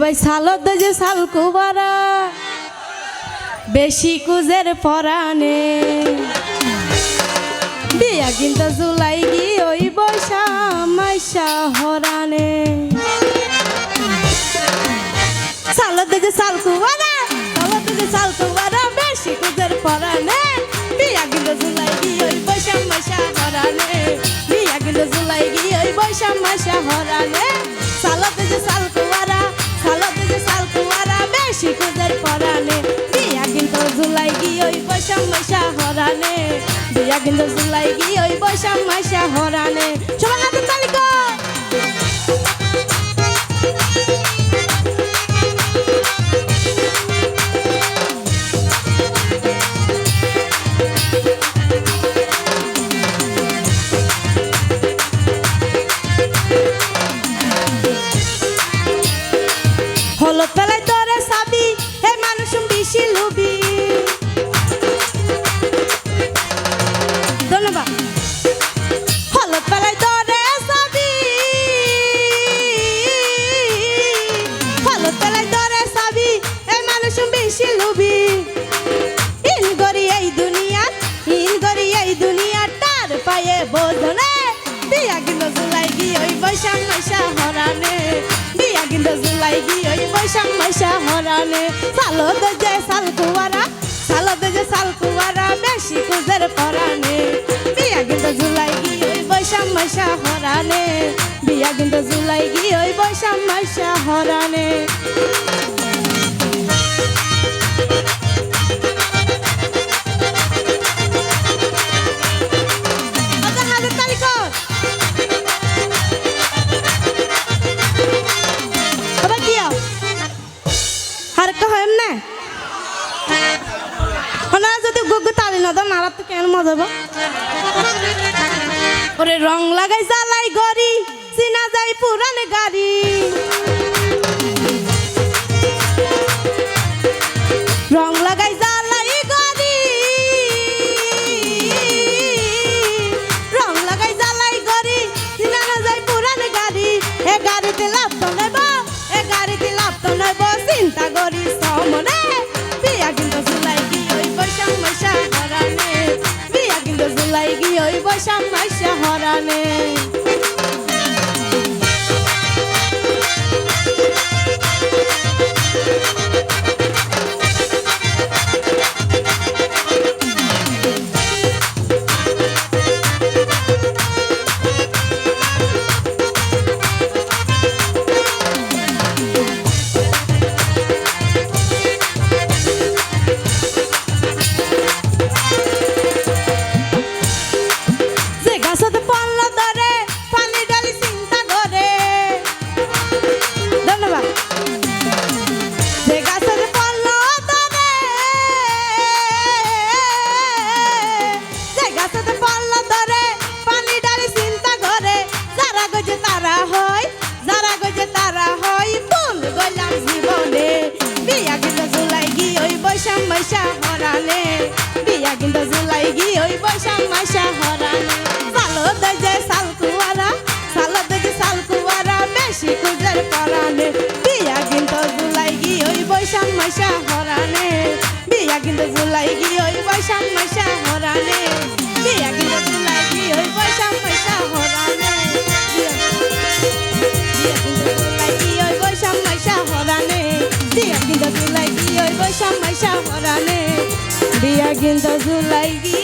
ভাই সালত যে সাল কুবারা বেশি কুজের পরানে বিয়া কিন্তু জুলাই গি ওই বৈশা মাইশা হরানে সালত যে সাল কুবারা বেশি কুজের পরানে বিয়া কিন্তু জুলাই গি ওই বৈশা মাইশা হরানে বিয়া কিন্তু জুলাই গি ওই বৈশা মাইশা হরানে সালত যে সাল কুবারা বেশি কুজের পরানে বিয়া কিন্তু জুলাই গি ওই বৈশা মাইশা হরানে বিয়া কিন্তু জুলাই গি ওই বৈশা মাইশা হরানে সবাই হাতে তালি কর হলো পেলাই তোরে সাবি হে মানুষ বেশি লুবি ধন্যবাদ হলো পেলাই তোরে সাবি হলো পেলাই তোরে সাবি হে মানুষ বেশি লুবি ইন গরি এই দুনিয়া তার পায়ে বোঝনে বিয়া কিন্তু জুলাই গি ওই বৈশা মাইশা হরানে বিয়া কিন্তু জুলাই গি ওই বৈশা মাইশা হরানে সালত যে সাল কুয়ারা বেশি কুজের পরানে বিয়া কিন্তু জুলাই গি ওই বৈশা মাইশা হরানে বিয়া কিন্তু জুলাই গি ওই বৈশা মাইশা হরানে ওরে রং লাগাই জ্বালাই গড়ি চিনা যায় পুরান গাড়ি রং লাগাই জ্বালাই গড়ি রং লাগাই জ্বালাই গড়ি চিনা না যায় পুরান গাড়ি এ গাড়িতে লাভ তো নেব চিন্তা করি সমনে বিয়া কিন্তু জুলাই গি ওই বৈশা মাইশা হরানে বিয়া কিন্তু জুলাই গি ওই বৈশা মাইশা হরানে মাইশা হরানে বিয়া কিন্তু জুলাই গি ওই বৈশা মাইশা হরানে সালত যে সাল কুয়ারা বেশি কুজের পরানে বিয়া কিন্তু জুলাই গি ওই বৈশা মাইশা হরানে বিয়া কিন্তু জুলাই গি ওই বৈশা মাইশা হরানে বিয়া কিন্তু জুলাই গি ওই বৈশা মাইশা হরানে বিয়া কিন্তু জুলাই গি ওই বৈশা মাইশা হরানে বিয়া কিন্তু জুলাই গি ওই বৈশা মাইশা হরানে বিয়া কিন্তু জুলাই গি